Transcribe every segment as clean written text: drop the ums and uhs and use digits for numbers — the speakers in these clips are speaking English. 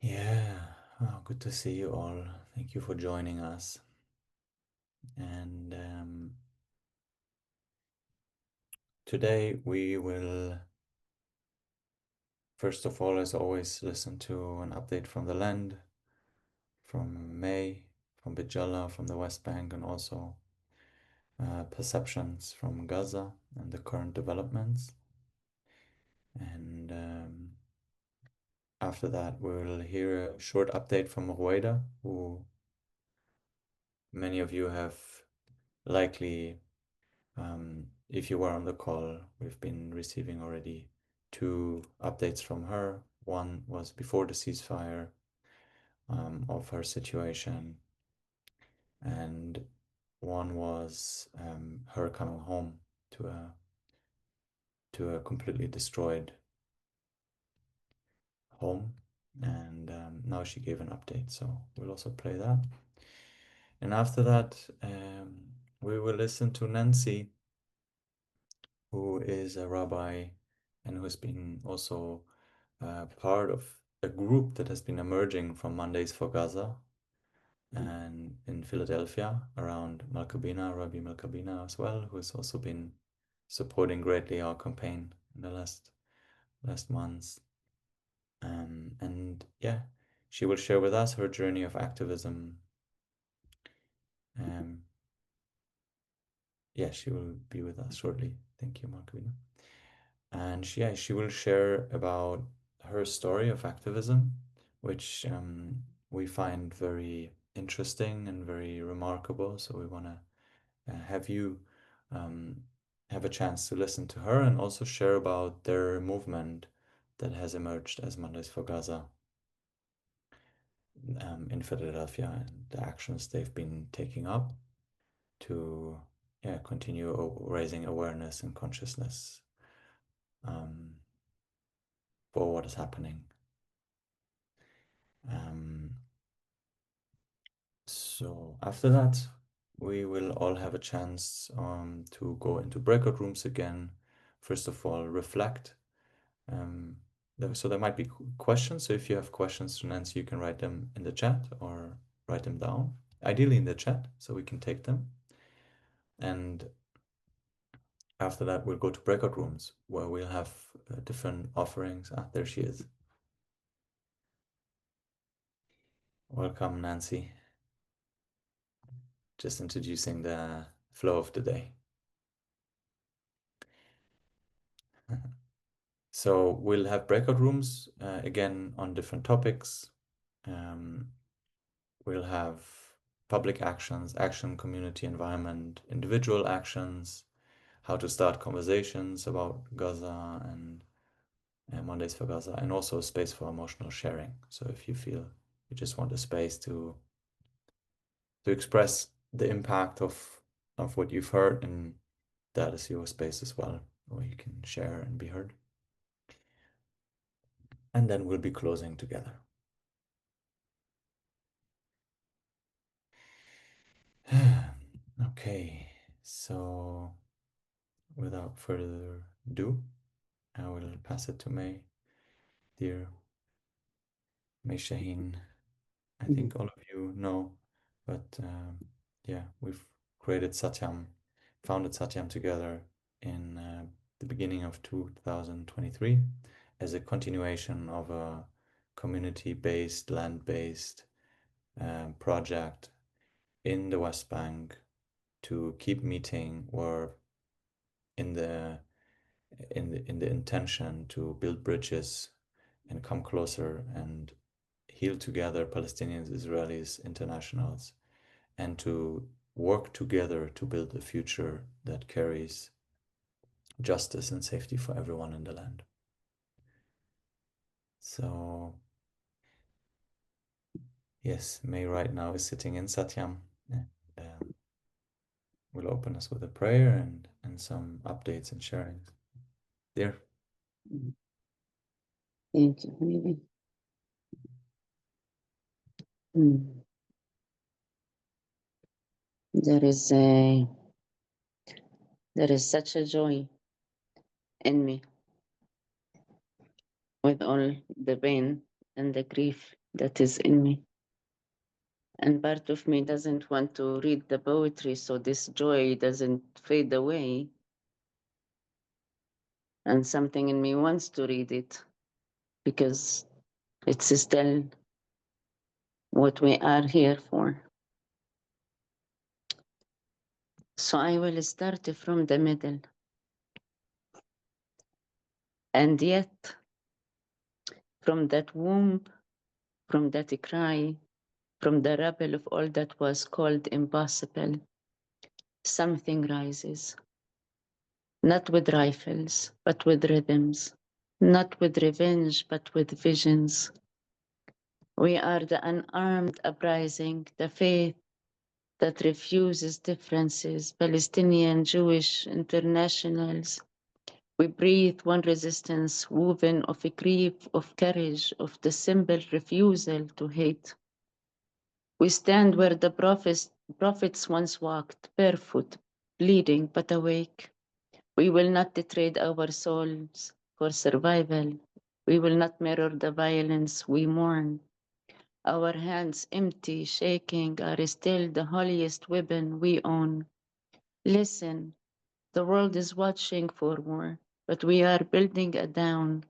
Yeah, good to see you all. Thank you for joining us. And today we will, first of all, as always, listen to an update from the land, from Mai, from Bijala, from the West Bank, and also perceptions from Gaza and the current developments. And after that, we'll hear a short update from Rueda, who many of you have likely, if you were on the call, we've been receiving already 2 updates from her. One was before the ceasefire, of her situation, and one was her coming home to a completely destroyed home. And now she gave an update, so we'll also play that. And after that, we will listen to Nancy, who is a rabbi and who has been also part of a group that has been emerging from Mondays4Gaza and in Philadelphia around Malkabina, Rabbi Malkabina as well, who has also been supporting greatly our campaign in the last months. And yeah, she will share with us her journey of activism. Yeah, she will be with us shortly. Thank you, Malkabina. And she will share about her story of activism, which we find very interesting and very remarkable. So we want to have you um, have a chance to listen to her and also share about their movement that has emerged as Mondays4Gaza in Philadelphia and the actions they've been taking up to continue raising awareness and consciousness um, for what is happening. So after that, we will all have a chance to go into breakout rooms again. First of all, reflect. So there might be questions. So if you have questions to Nancy, you can write them in the chat or write them down, ideally in the chat, so we can take them. And after that, we'll go to breakout rooms where we'll have different offerings. Ah, there she is. Welcome, Nancy. Just introducing the flow of the day. So we'll have breakout rooms again on different topics. We'll have public actions, action, community, environment, individual actions, how to start conversations about Gaza and Mondays4Gaza, and also a space for emotional sharing. So if you feel you just want a space to express the impact of what you've heard, and that is your space as well, where you can share and be heard. And then we'll be closing together. Okay, so without further ado, I will pass it to Mai, dear Mai Shaheen. I think all of you know, but yeah, we've created SATYAM, founded SATYAM together in the beginning of 2023 as a continuation of a community-based, land-based project in the West Bank to keep meeting or in the intention to build bridges and come closer and heal together, Palestinians, Israelis, internationals, and to work together to build a future that carries justice and safety for everyone in the land. So yes, May right now is sitting in Satyam, and will open us with a prayer and some updates and sharings. There. Thank you, Habibi. There is such a joy in me with all the pain and the grief that is in me. And part of me doesn't want to read the poetry, so this joy doesn't fade away. And something in me wants to read it because it's still what we are here for. So I will start from the middle. And yet, from that womb, from that cry, from the rubble of all that was called impossible, something rises. Not with rifles, but with rhythms. Not with revenge, but with visions. We are the unarmed uprising, the faith that refuses differences, Palestinian, Jewish, internationals. We breathe one resistance woven of a grief, of courage, of the simple refusal to hate. We stand where the prophets once walked, barefoot, bleeding but awake. We will not trade our souls for survival. We will not mirror the violence we mourn. Our hands empty, shaking, are still the holiest weapon we own. Listen, the world is watching for war, but we are building a down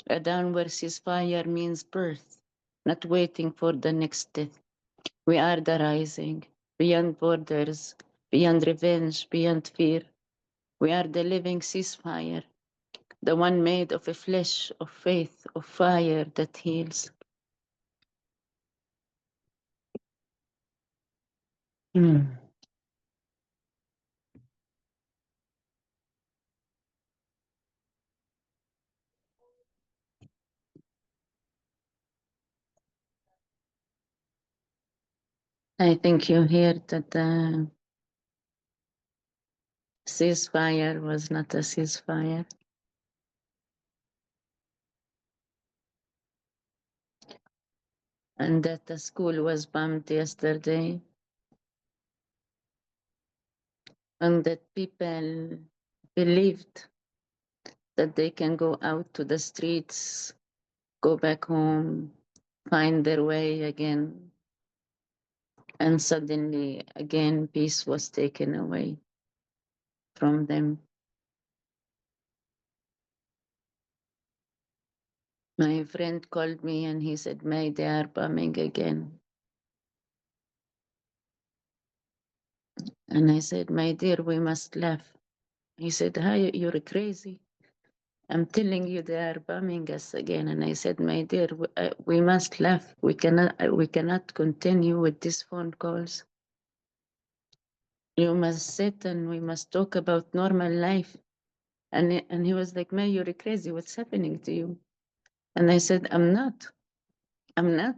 where ceasefire means birth, not waiting for the next death. We are the rising, beyond borders, beyond revenge, beyond fear. We are the living ceasefire, the one made of a flesh, of faith, of fire that heals. I think you heard that the ceasefire was not a ceasefire. And that the school was bombed yesterday. And that people believed that they can go out to the streets, go back home, find their way again. And suddenly, again, peace was taken away from them. My friend called me and he said, May, they are bombing again. And I said, my dear, we must laugh. He said, hi, you're crazy. I'm telling you, they are bombing us again. And I said, my dear, we must laugh. We cannot continue with these phone calls. You must sit and we must talk about normal life. And he was like, May, you're crazy. What's happening to you? And I said, I'm not.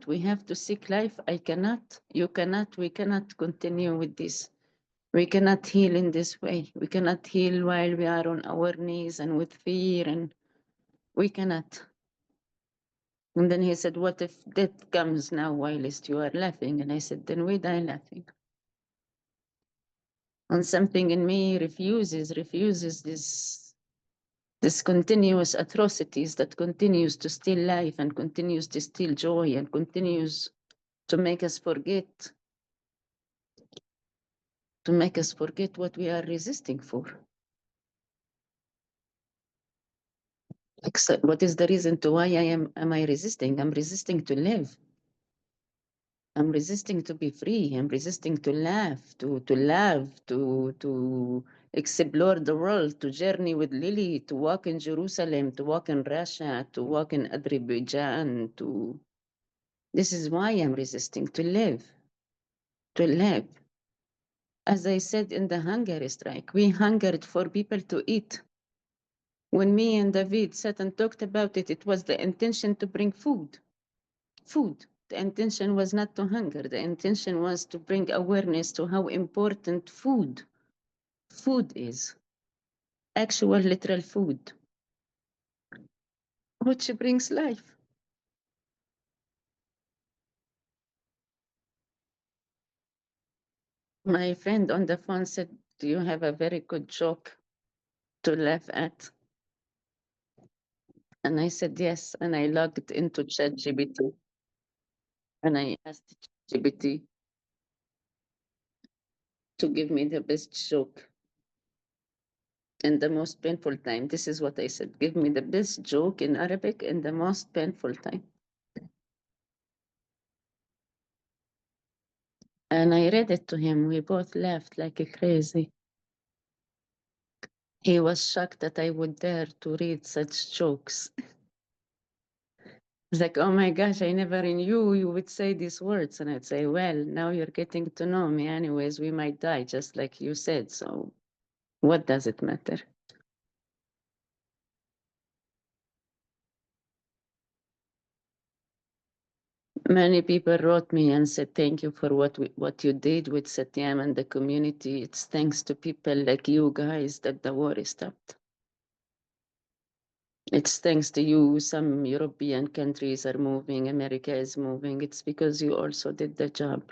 We have to seek life. I cannot. You cannot. We cannot continue with this. We cannot heal in this way. We cannot heal while we are on our knees and with fear, and we cannot. And then he said, what if death comes now whilst you are laughing? And I said, then we die laughing. And something in me refuses this continuous atrocities that continues to steal life and continues to steal joy and continues to make us forget what we are resisting for. Except, what is the reason to why am I resisting? I'm resisting to live. I'm resisting to be free. I'm resisting to laugh, to love, to explore the world, to journey with Lily, to walk in Jerusalem, to walk in Russia, to walk in Azerbaijan. This is why I'm resisting to live. To live. As I said in the hunger strike, we hungered for people to eat. When me and David sat and talked about it, it was the intention to bring food. Food. The intention was not to hunger. The intention was to bring awareness to how important food is. Actual literal food, which brings life. My friend on the phone said, do you have a very good joke to laugh at? And I said, yes. And I logged into ChatGPT. And I asked GPT to give me the best joke in the most painful time. This is what I said. Give me the best joke in Arabic in the most painful time. And I read it to him. We both laughed like crazy. He was shocked that I would dare to read such jokes. He's like, oh my gosh, I never knew you would say these words. And I'd say, well, now you're getting to know me. Anyways, we might die, just like you said. So what does it matter? Many people wrote me and said, thank you for what you did with SATYAM and the community. It's thanks to people like you guys that the war is stopped. It's thanks to you. Some European countries are moving. America is moving. It's because you also did the job.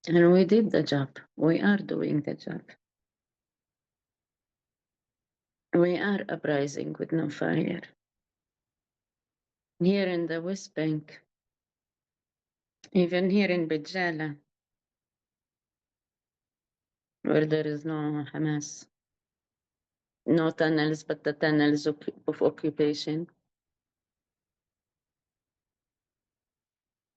And we did the job. We are doing the job. We are uprising with no fire. Here in the West Bank, even here in Bijala, where there is no Hamas, no tunnels, but the tunnels of occupation.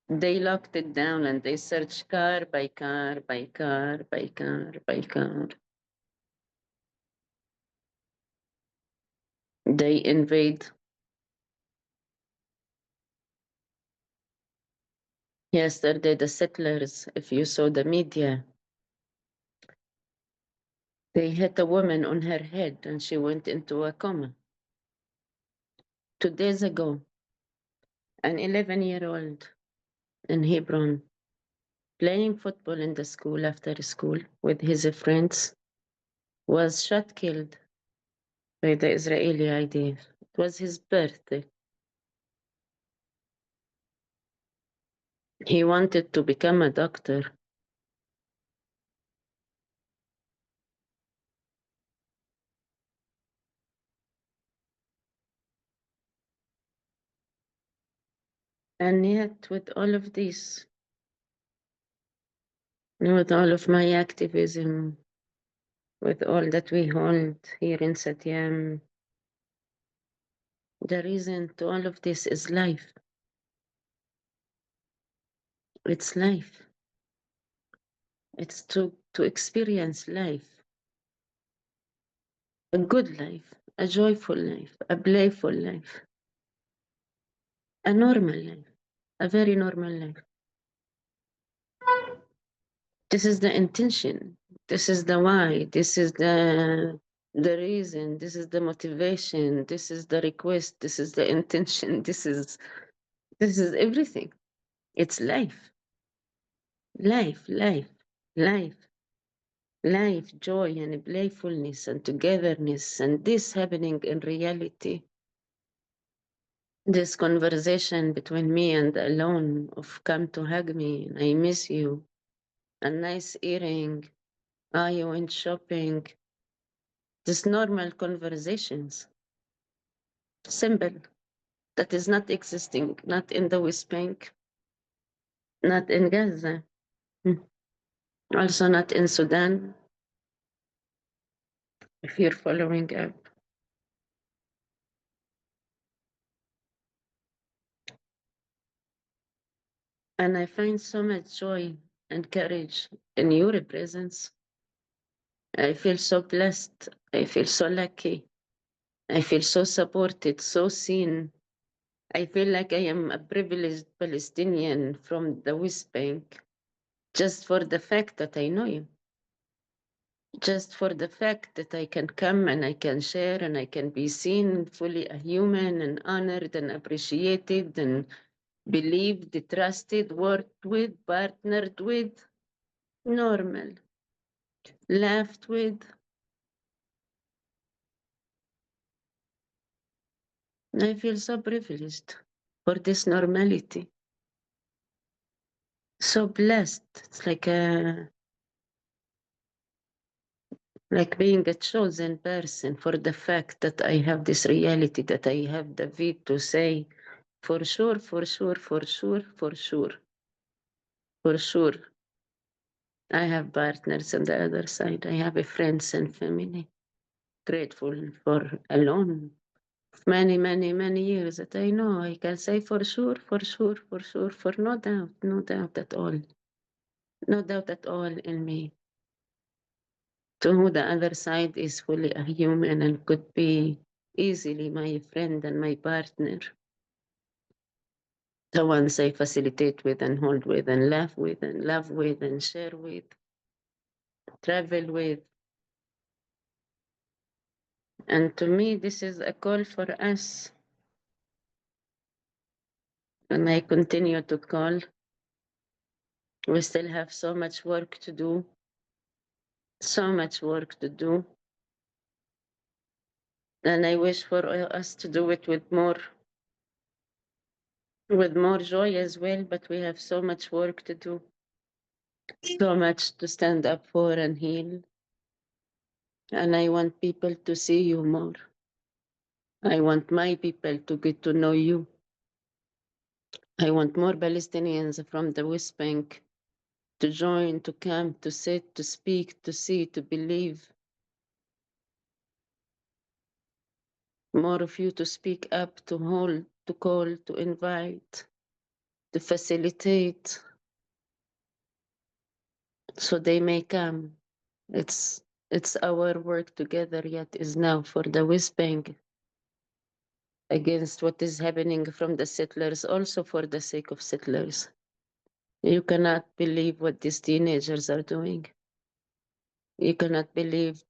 They locked it down and they searched car by car by car by car by car. They invade. Yesterday, the settlers, if you saw the media, they hit a woman on her head and she went into a coma. 2 days ago, an 11-year-old in Hebron, playing football in the school after school with his friends, was shot killed by the Israeli IDF. It was his birthday. He wanted to become a doctor. And yet, with all of this, with all of my activism, with all that we hold here in SATYAM, the reason to all of this is life. It's life. It's to experience life. A good life, a joyful life, a playful life, a normal life, a very normal life. This is the intention. This is the why. This is the reason. This is the motivation. This is the request. This is the intention. This is everything. It's life. Life, life, life, life, joy and playfulness and togetherness, and this happening in reality. This conversation between me and Alone of come to hug me, and I miss you, a nice earring, you went shopping. Just normal conversations. Simple. That is not existing, not in the West Bank, not in Gaza, also not in Sudan, if you're following up. And I find so much joy and courage in your presence. I feel so blessed. I feel so lucky. I feel so supported, so seen. I feel like I am a privileged Palestinian from the West Bank just for the fact that I know you. Just for the fact that I can come and I can share and I can be seen fully a human and honored and appreciated and believed, trusted, worked with, partnered with, normal, laughed with. I feel so privileged for this normality. So blessed. It's like like being a chosen person for the fact that I have this reality, that I have David to say, for sure, for sure, for sure, for sure, for sure. I have partners on the other side. I have friends and family. Grateful for alone many, many, many years that I know I can say for sure, for sure, for sure, for no doubt at all. No doubt at all in me. To who the other side is fully a human and could be easily my friend and my partner. The ones I facilitate with and hold with and laugh with and love with and share with, travel with. And to me, this is a call for us. And I continue to call. We still have so much work to do. So much work to do. And I wish for us to do it with more joy as well, but we have so much work to do. So much to stand up for and heal. And I want people to see you more. I want my people to get to know you. I want more Palestinians from the West Bank to join, to come, to sit, to speak, to see, to believe. More of you to speak up, to hold, to call, to invite, to facilitate, so they may come. It's our work together yet is now for the West Bank against what is happening from the settlers, also for the sake of settlers. You cannot believe what these teenagers are doing. You cannot believe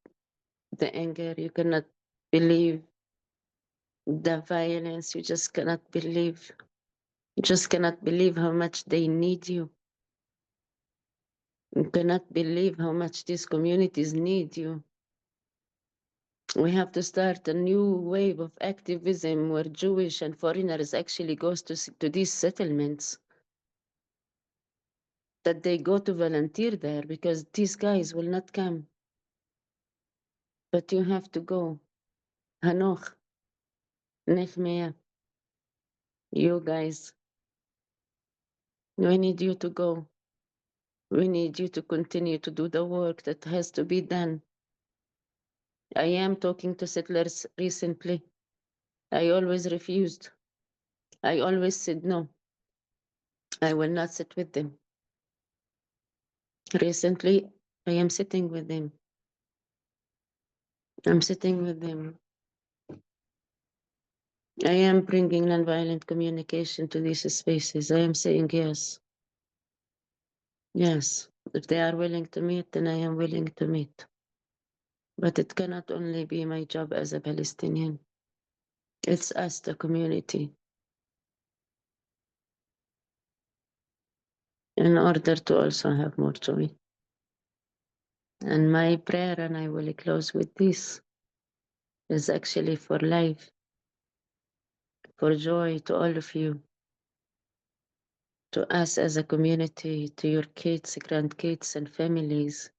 the anger. You cannot believe the violence. You just cannot believe. You just cannot believe how much they need you. You cannot believe how much these communities need you. We have to start a new wave of activism where Jewish and foreigners actually goes to these settlements, that they go to volunteer there, because these guys will not come. But you have to go. Hanoch, Nehemiah, you guys, we need you to go. We need you to continue to do the work that has to be done. I am talking to settlers recently. I always refused. I always said no. I will not sit with them. Recently, I am sitting with them. I'm sitting with them. I am bringing nonviolent communication to these spaces. I am saying yes. Yes. If they are willing to meet, then I am willing to meet. But it cannot only be my job as a Palestinian. It's us, the community. In order to also have more joy. And my prayer, and I will close with this, is actually for life, for joy to all of you, to us as a community, to your kids, grandkids, and families.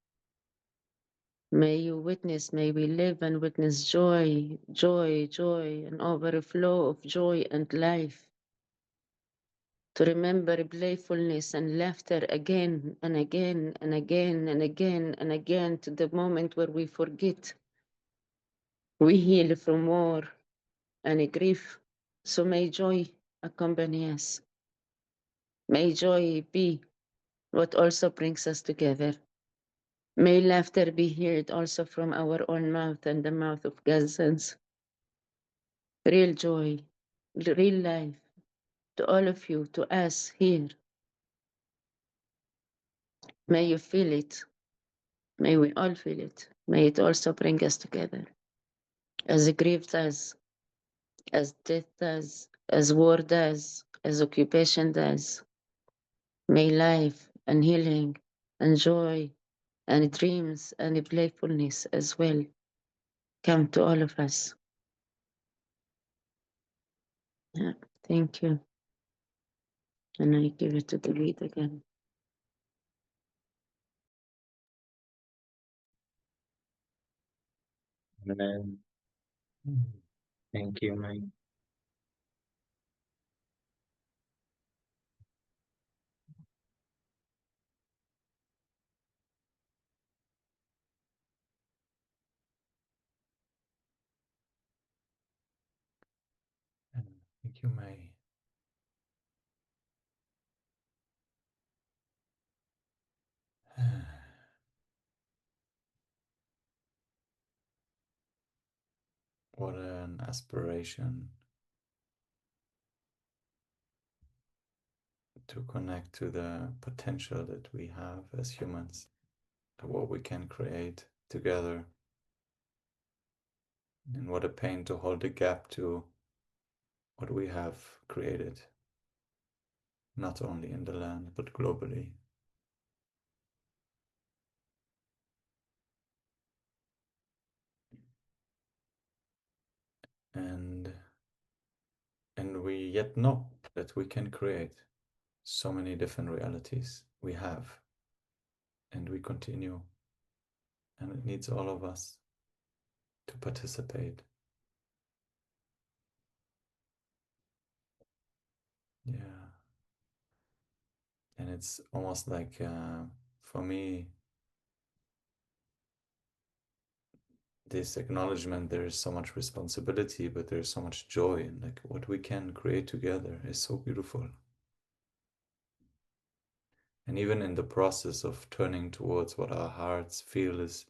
May you witness, may we live and witness joy, joy, joy, an overflow of joy and life. To remember playfulness and laughter again and again and again and again and again, to the moment where we forget. We heal from war and grief. So may joy accompany us. May joy be what also brings us together. May laughter be heard also from our own mouth and the mouth of Gazans. Real joy, real life, to all of you, to us here. May you feel it. May we all feel it. May it also bring us together. As grief does, as death does, as war does, as occupation does. May life and healing and joy and dreams and playfulness as well come to all of us. Yeah, thank you. And I give it to the lead again. Amen. Thank you, Mai. Thank you, Mai. What an aspiration to connect to the potential that we have as humans, to what we can create together. And what a pain to hold the gap to what we have created, not only in the land, but globally. And and we yet know that we can create so many different realities. We have, and we continue, and it needs all of us to participate. Yeah. And it's almost like, for me, this acknowledgement, there is so much responsibility, but there's so much joy, and like what we can create together is so beautiful. And even in the process of turning towards what our hearts feel is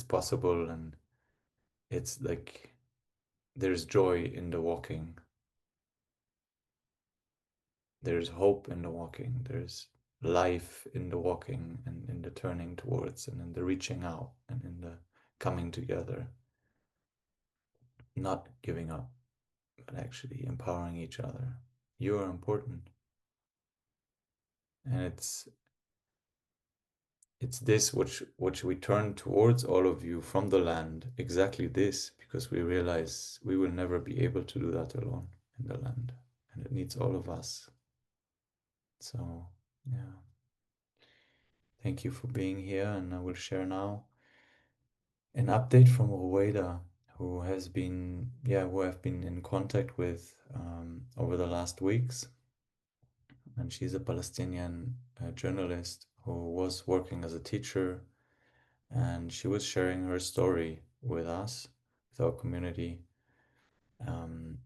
possible, and it's like there's joy in the walking, there's hope in the walking, there's life in the walking, and in the turning towards, and in the reaching out, and in the coming together, not giving up, but actually empowering each other. You are important. And it's this which we turn towards all of you from the land, exactly this, because we realize we will never be able to do that alone in the land, and it needs all of us. So yeah, thank you for being here, and I will share now an update from Rueda, who has been, yeah, who I've been in contact with over the last weeks. And she's a Palestinian journalist who was working as a teacher, and she was sharing her story with us, with our community, um,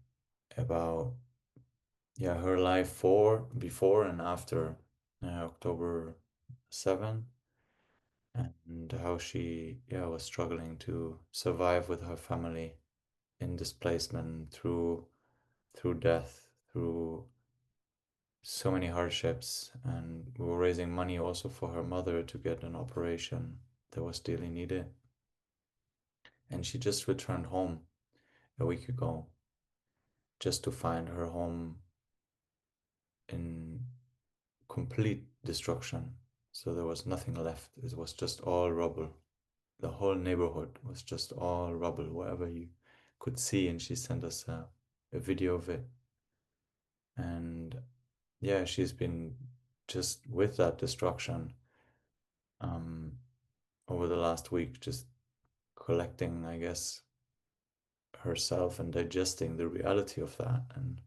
about, yeah, her life before and after October 7, and how she, yeah, was struggling to survive with her family in displacement, through death, through so many hardships. And we were raising money also for her mother to get an operation that was dearly needed. And she just returned home a week ago, just to find her home in complete destruction. So there was nothing left. It was just all rubble. The whole neighborhood was just all rubble wherever you could see. And she sent us a video of it. And yeah, she's been just with that destruction, um, over the last week, just collecting, I guess, herself and digesting the reality of that, and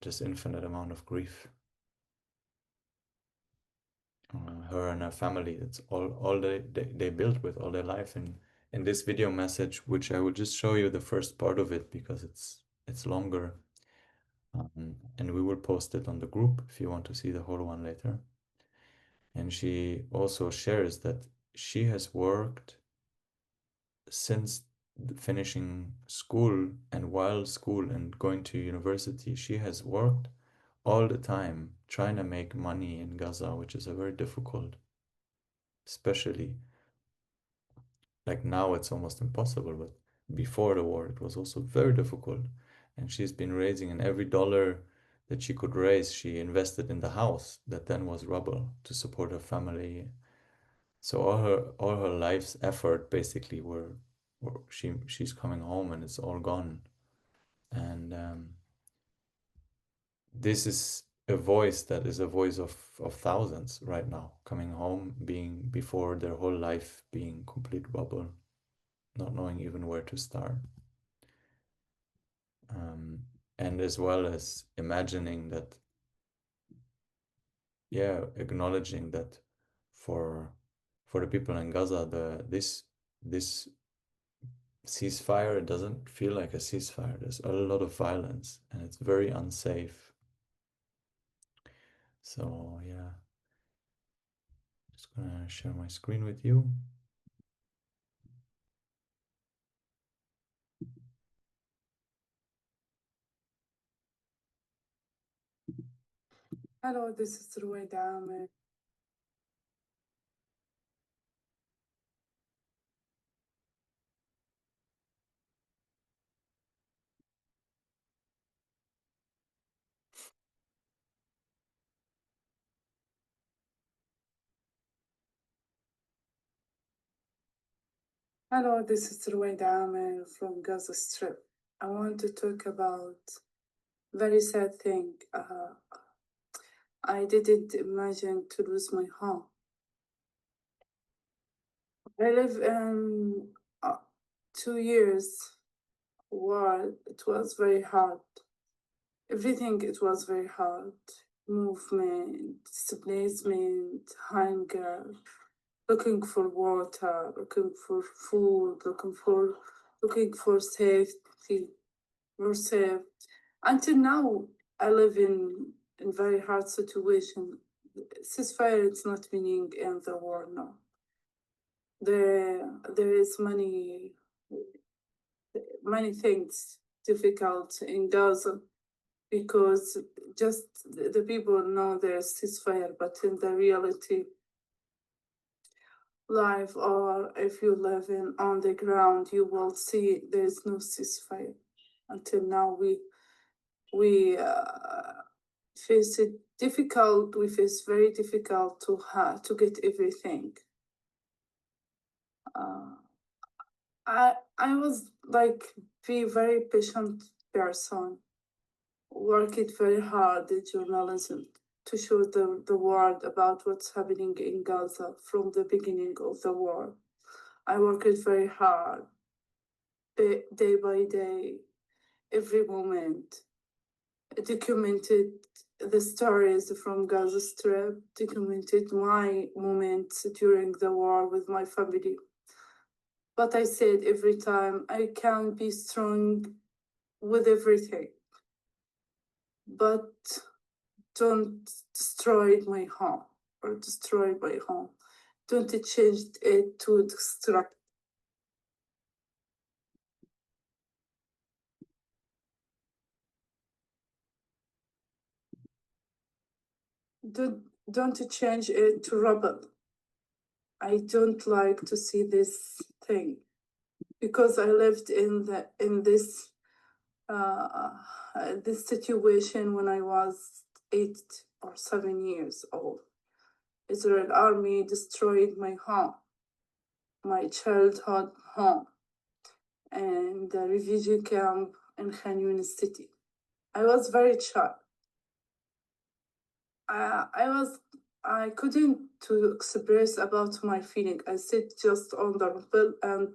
just infinite amount of grief. Her and her family, it's all they built with all their life. And in this video message, which I will just show you the first part of it because it's longer, and we will post it on the group if you want to see the whole one later. And she also shares that she has worked since finishing school, and while school and going to university, she has worked all the time trying to make money in Gaza, which is a very difficult, especially like now it's almost impossible, but before the war it was also very difficult. And she's been raising, and every dollar that she could raise, she invested in the house that then was rubble to support her family. So all her life's effort basically were she's coming home and it's all gone. And this is a voice that is a voice of thousands right now coming home, being before their whole life being complete rubble. not knowing even where to start. And as well as imagining that, acknowledging that for the people in Gaza, this ceasefire doesn't feel like a ceasefire. There's a lot of violence and it's very unsafe. So yeah, just gonna share my screen with you. Hello, this is Rueda. Hello, this is Rueda from Gaza Strip. I want to talk about very sad thing. I didn't imagine to lose my home. I live in 2 years war. It was very hard. Everything, it was very hard. Movement, displacement, hunger, looking for water, looking for food, looking for safety, we're safe. Until now, I live in very hard situation. Ceasefire is not meaning end the war, no. There is many things difficult in Gaza because just the people know there's ceasefire, but in the reality, live or if you live on the ground, you will see there's no ceasefire. Until now, we face it difficult. We face very difficult to get everything. I was like be very patient person, work it very hard in journalism to show the world about what's happening in Gaza from the beginning of the war. I worked very hard, day by day, every moment, documented the stories from Gaza Strip, documented my moments during the war with my family. But I said every time, I can't be strong with everything, but don't destroy my home or destroy my home. Don't change it to destruct. Don't change it to rubble. I don't like to see this thing because I lived in this situation when I was 8 or 7 years old. Israel army destroyed my home, my childhood home, and the refugee camp in Khan Yunis city. I was very child. I couldn't to express about my feeling. I sit just on the rubble and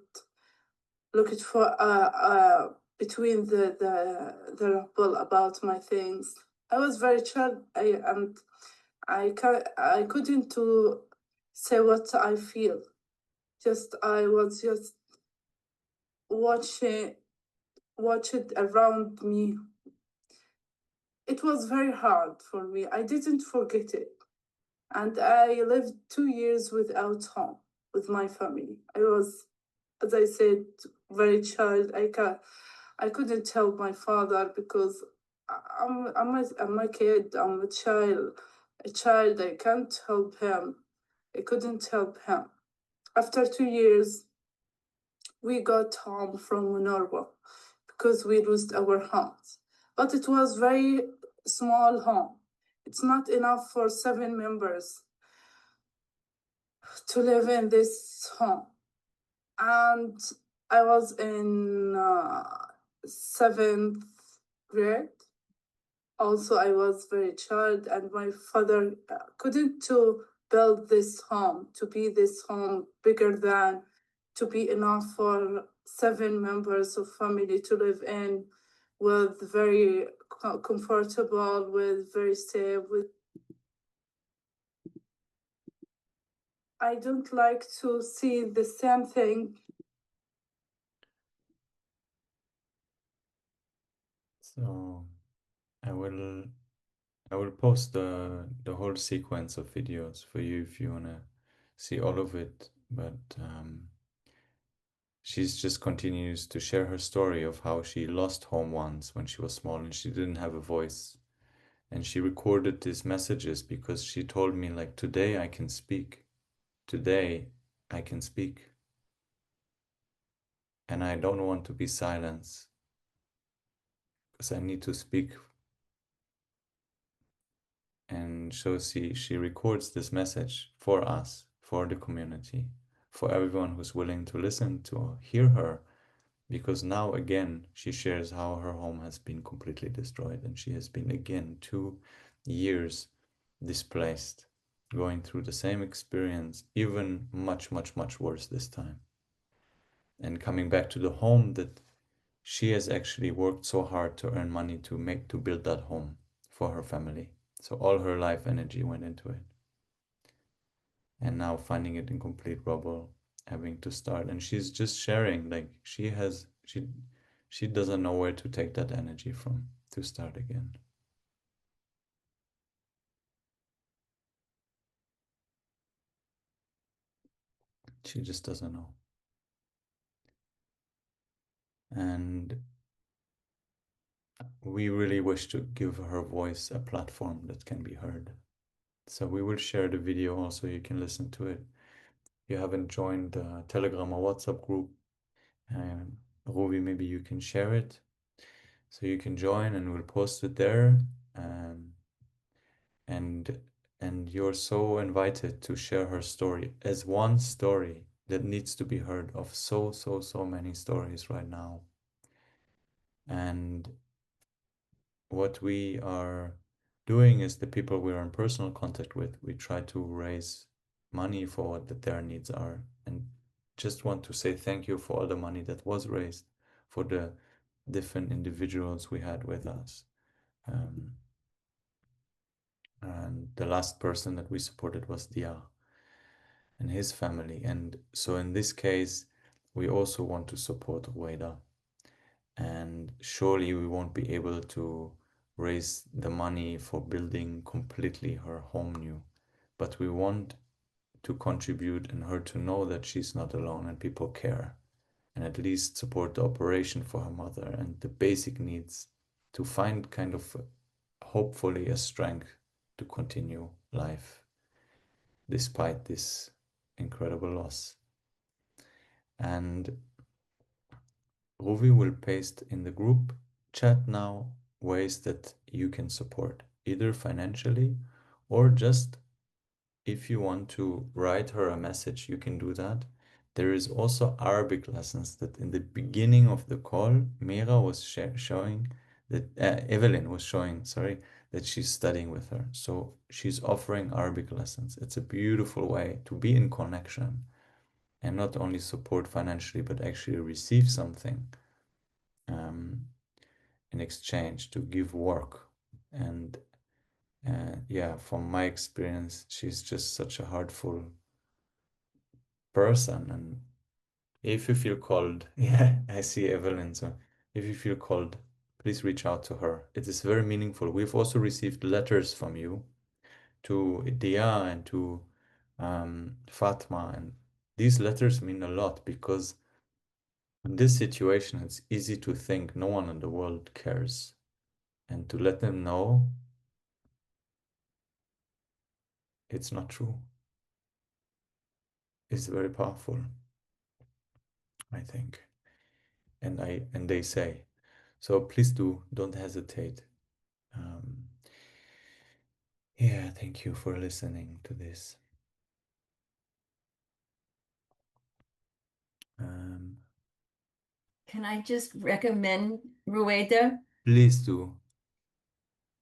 looked for between the rubble about my things. I was very child. I couldn't to say what I feel. I was just watch it around me. It was very hard for me. I didn't forget it. And I lived 2 years without home with my family. I was, as I said, very child. I couldn't help my father because I'm a kid. I'm a child. I can't help him. I couldn't help him. After 2 years, we got home from Minerva because we lost our homes. But it was very small home. It's not enough for 7 members to live in this home. And I was in 7th grade. Also, I was very child, and my father couldn't to build this home, to be this home bigger than to be enough for 7 members of family to live in, with very comfortable, with very safe, with I don't like to see the same thing. So I will post the whole sequence of videos for you if you wanna see all of it. But she's just continues to share her story of how she lost home once when she was small and she didn't have a voice. And she recorded these messages because she told me, like, today I can speak. Today I can speak. And I don't want to be silenced because I need to speak. And so she records this message for us, for the community, for everyone who's willing to listen, to hear her, because now again she shares how her home has been completely destroyed and she has been again 2 years displaced, going through the same experience, even much worse this time, and coming back to the home that she has actually worked so hard to earn money to build that home for her family. So all her life energy went into it. And now finding it in complete rubble, having to start. And she's just sharing, like she doesn't know where to take that energy from to start again. She just doesn't know. And we really wish to give her voice a platform that can be heard. So we will share the video also, you can listen to it. If you haven't joined the Telegram or WhatsApp group, Ruby, maybe you can share it. So you can join and we'll post it there. And you're so invited to share her story as one story that needs to be heard of so many stories right now. And what we are doing is the people we're in personal contact with, we try to raise money for what their needs are. And just want to say thank you for all the money that was raised for the different individuals we had with us. And the last person that we supported was Dia and his family. And so in this case, we also want to support Rueda. And surely we won't be able to raise the money for building completely her home new, but we want to contribute and her to know that she's not alone and people care, and at least support the operation for her mother and the basic needs to find kind of hopefully a strength to continue life despite this incredible loss. And Ruvi will paste in the group chat now ways that you can support, either financially or just if you want to write her a message, you can do that. There is also Arabic lessons that in the beginning of the call, Mira was showing that, Evelyn was showing, sorry, that she's studying with her. So she's offering Arabic lessons. It's a beautiful way to be in connection and not only support financially, but actually receive something in exchange, to give work. And yeah, from my experience, she's just such a heartful person. And if you feel called, yeah, I see Evelyn. So if you feel called, please reach out to her. It is very meaningful. We've also received letters from you to Dia and to Fatma. And these letters mean a lot because in this situation, it's easy to think no one in the world cares. And to let them know it's not true is very powerful, I think. And they say, so please don't hesitate. Yeah, thank you for listening to this. Can I just recommend Rueda? Please do.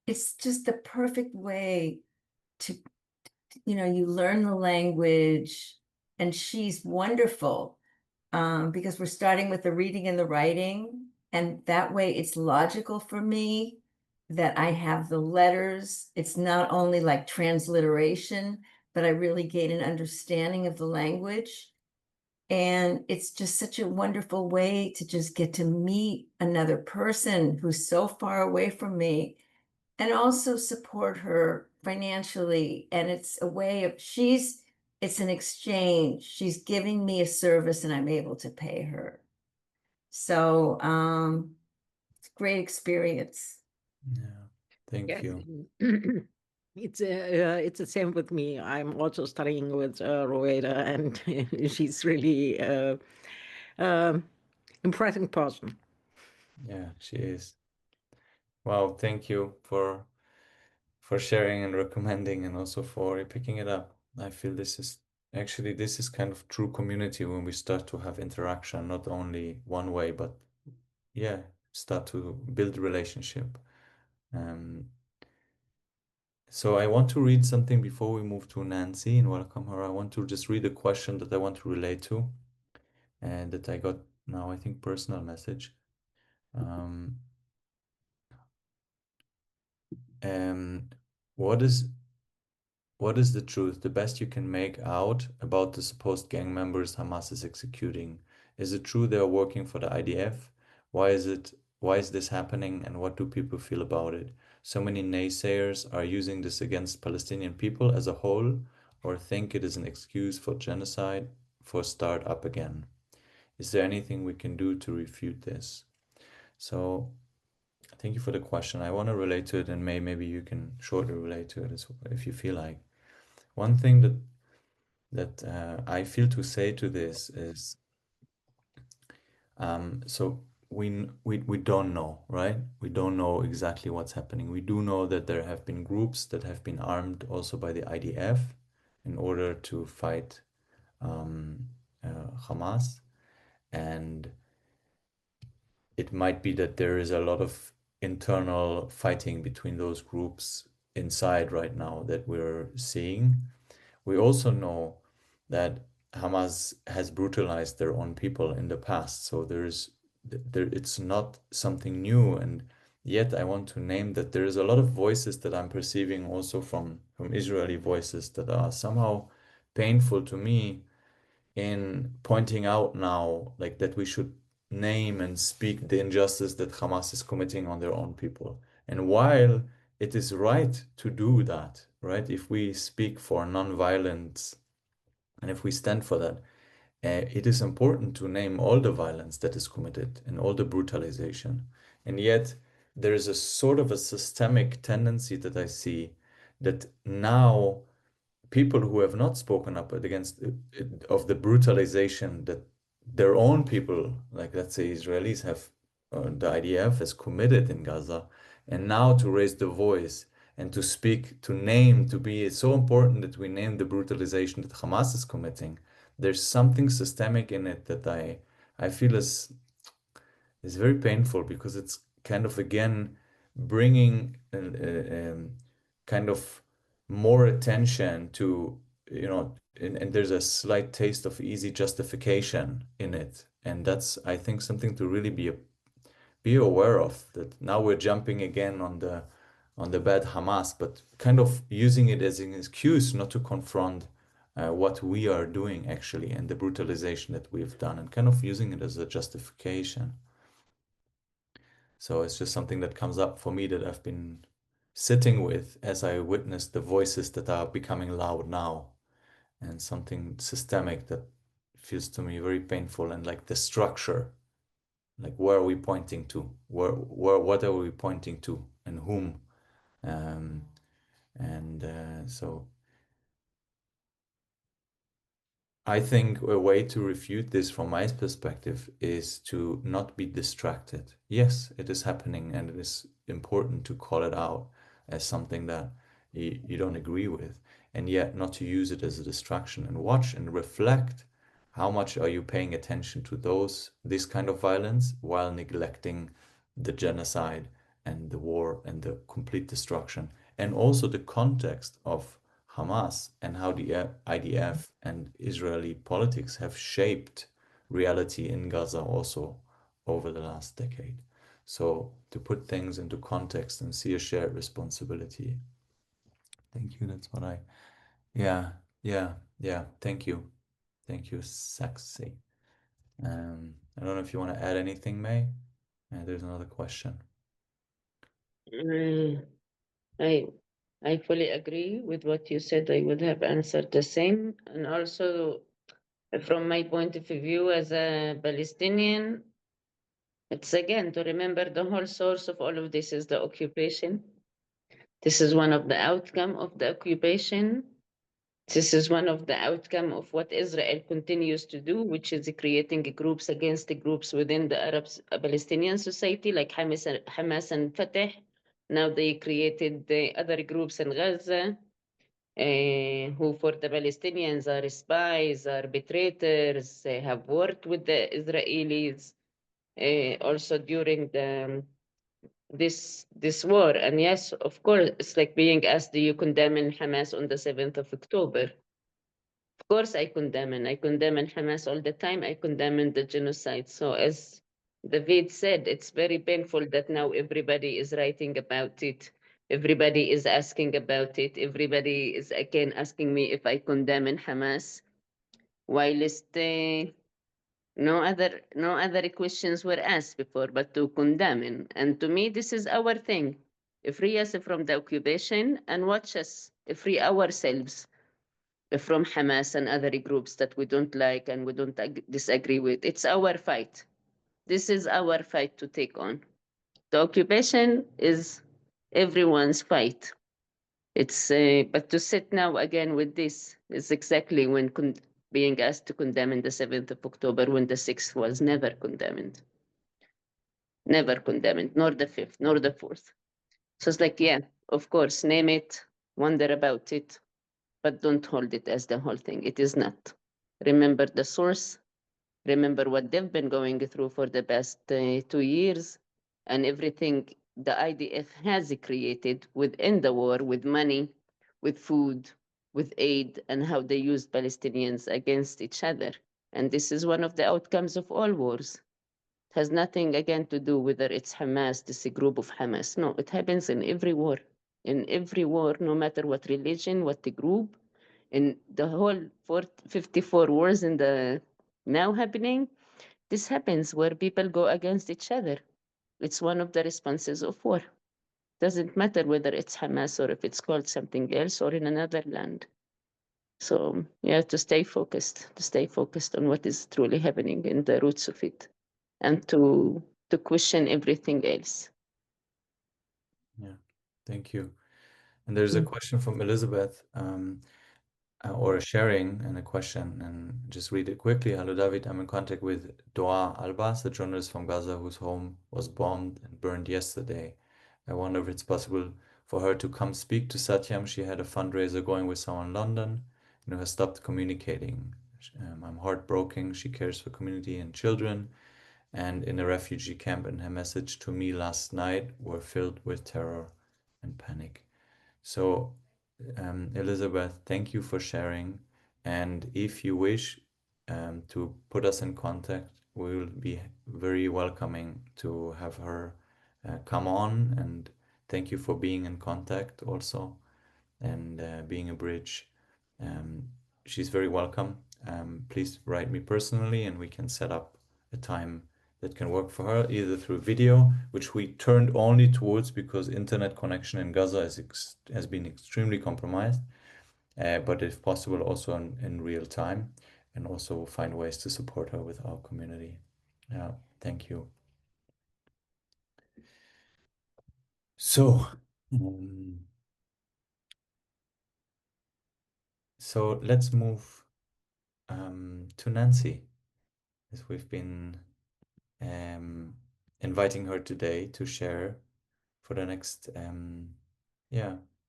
It's just the perfect way to, you learn the language, and she's wonderful. because we're starting with the reading and the writing, and that way it's logical for me that I have the letters. It's not only like transliteration, but I really gain an understanding of the language. And it's just such a wonderful way to just get to meet another person who's so far away from me and also support her financially. And it's a way of, it's an exchange. She's giving me a service and I'm able to pay her. So it's a great experience. Yeah, thank Yes. you. It's the same with me. I'm also studying with Rowena, and she's really impressive person. Yeah, she is. Wow, thank you for sharing and recommending, and also for picking it up. I feel this is kind of true community when we start to have interaction, not only one way, but yeah, start to build relationship. Um, so I want to read something before we move to Nancy and welcome her. I want to just read a question that I want to relate to, and that I got now, I think, personal message. Um, um, what is the truth, the best you can make out about the supposed gang members Hamas is executing? Is it true they are working for the IDF? Why is this happening, and what do people feel about it? So many naysayers are using this against Palestinian people as a whole, or think it is an excuse for genocide, for start up again. Is there anything we can do to refute this? So thank you for the question. I want to relate to it, and maybe you can shortly relate to it as well, if you feel like. One thing that I feel to say to this is, so we don't know, right? We don't know exactly what's happening. We do know that there have been groups that have been armed also by the IDF in order to fight Hamas, and it might be that there is a lot of internal fighting between those groups inside right now that we're seeing. We also know that Hamas has brutalized their own people in the past, so it's not something new. And yet I want to name that there is a lot of voices that I'm perceiving also from Israeli voices that are somehow painful to me, in pointing out now, like, that we should name and speak the injustice that Hamas is committing on their own people. And while it is right to do that, right, if we speak for nonviolence and if we stand for that, it is important to name all the violence that is committed and all the brutalization. And yet, there is a sort of a systemic tendency that I see, that now people who have not spoken up against of the brutalization that their own people, like let's say Israelis, have, the IDF has committed in Gaza, and now to raise the voice and to speak, to name, to be, it's so important that we name the brutalization that Hamas is committing. There's something systemic in it that I feel is very painful, because it's kind of again bringing kind of more attention to, and there's a slight taste of easy justification in it. And that's, I think, something to really be aware of, that now we're jumping again on the bad Hamas, but kind of using it as an excuse not to confront what we are doing actually, and the brutalization that we've done, and kind of using it as a justification. So it's just something that comes up for me that I've been sitting with as I witness the voices that are becoming loud now, and something systemic that feels to me very painful, and like the structure, like where are we pointing to? What are we pointing to, and whom? So I think a way to refute this from my perspective is to not be distracted. Yes, it is happening, and it is important to call it out as something that you don't agree with, and yet not to use it as a distraction, and watch and reflect how much are you paying attention to this kind of violence, while neglecting the genocide and the war and the complete destruction, and also the context of Hamas, and how the IDF and Israeli politics have shaped reality in Gaza also over the last decade. So to put things into context and see a shared responsibility. Thank you. That's what yeah, Thank you. Thank you, Saxy. I don't know if you want to add anything, May. There's another question. I I fully agree with what you said. I would have answered the same. And also, from my point of view as a Palestinian, it's again to remember the whole source of all of this is the occupation. This is one of the outcome of the occupation. This is one of the outcome of what Israel continues to do, which is creating groups against the groups within the Arab Palestinian society, like Hamas and Fatah. Now they created the other groups in Gaza, who for the Palestinians are spies, are betrayers, have worked with the Israelis, also during this war. And yes, of course, it's like being asked, do you condemn Hamas on the 7th of October? Of course, I condemn Hamas all the time. I condemn the genocide. So as David said, it's very painful that now everybody is writing about it. Everybody is asking about it. Everybody is again asking me if I condemn Hamas. Whilst no other questions were asked before, but to condemn. And to me, this is our thing. Free us from the occupation and watch us free ourselves from Hamas and other groups that we don't like and we don't disagree with. It's our fight. This is our fight to take on. The occupation is everyone's fight. It's but to sit now again with this is exactly when being asked to condemn in the 7th of October when the 6th was never condemned. Never condemned, nor the 5th, nor the 4th. So it's like, yeah, of course, name it, wonder about it, but don't hold it as the whole thing. It is not. Remember the source. Remember what they've been going through for the past 2 years and everything the IDF has created within the war with money, with food, with aid, and how they used Palestinians against each other. And this is one of the outcomes of all wars. It has nothing, again, to do whether it's Hamas, this group of Hamas. No, it happens in every war. In every war, no matter what religion, what the group, in the whole 54 wars in the now happening, this happens where people go against each other. It's one of the responses of war. Doesn't matter whether it's Hamas or if it's called something else or in another land. So you have to stay focused on what is truly happening in the roots of it and to question everything else. Yeah, thank you. And there's a question from Elizabeth, or a sharing and a question, and just read it quickly. Hello, David. I'm in contact with Doa Albas, a journalist from Gaza whose home was bombed and burned yesterday. I wonder if it's possible for her to come speak to SATYAM. She had a fundraiser going with someone in London, has stopped communicating. I'm heartbroken. She cares for community and children, and in a refugee camp, and her message to me last night were filled with terror and panic. So, Elizabeth, thank you for sharing. And if you wish to put us in contact, we will be very welcoming to have her come on. And thank you for being in contact also and being a bridge. She's very welcome. Please write me personally and we can set up a time that can work for her, either through video, which we turned only towards because internet connection in Gaza has been extremely compromised, but if possible also in real time, and also find ways to support her with our community. Yeah, thank you. So, so let's move to Nancy, as we've been inviting her today to share for the next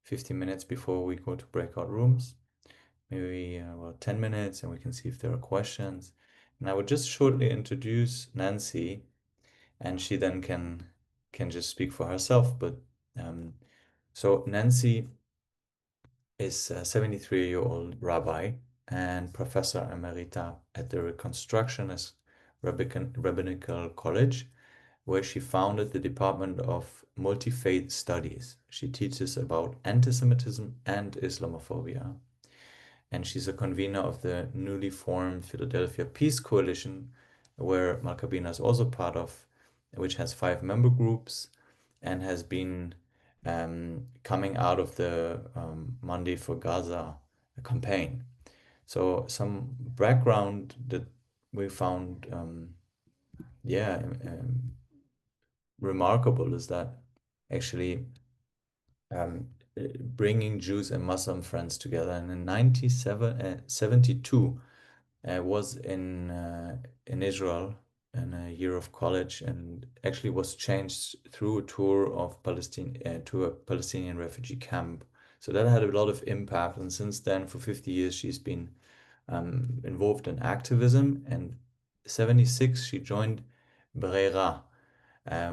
15 minutes before we go to breakout rooms, maybe about 10 minutes, and we can see if there are questions. And I would just shortly introduce Nancy, and she then can just speak for herself. But so Nancy is a 73-year-old rabbi and professor emerita at the Reconstructionist Rabbinical College, where she founded the Department of Multifaith Studies. She teaches about anti-Semitism and Islamophobia. And she's a convener of the newly formed Philadelphia Peace Coalition, where Malka-Bina is also part of, which has 5 member groups and has been coming out of the Monday for Gaza campaign. So some background that we found, remarkable is that actually bringing Jews and Muslim friends together. And in 1972, I was in Israel in a year of college, and actually was changed through a tour of Palestine to a Palestinian refugee camp. So that had a lot of impact. And since then, for 50 years, she's been involved in activism. And 76, she joined Brera,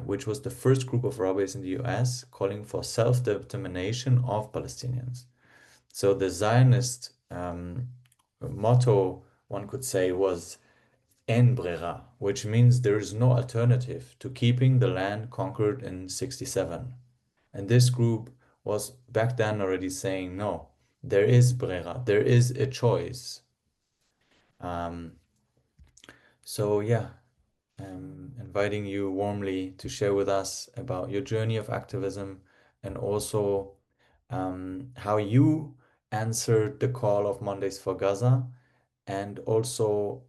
which was the first group of rabbis in the US calling for self-determination of Palestinians. So the Zionist motto, one could say, was En Brera, which means there is no alternative to keeping the land conquered in 67. And this group was back then already saying, no, there is Brera, there is a choice. So yeah, inviting you warmly to share with us about your journey of activism, and also how you answered the call of Mondays for Gaza, and also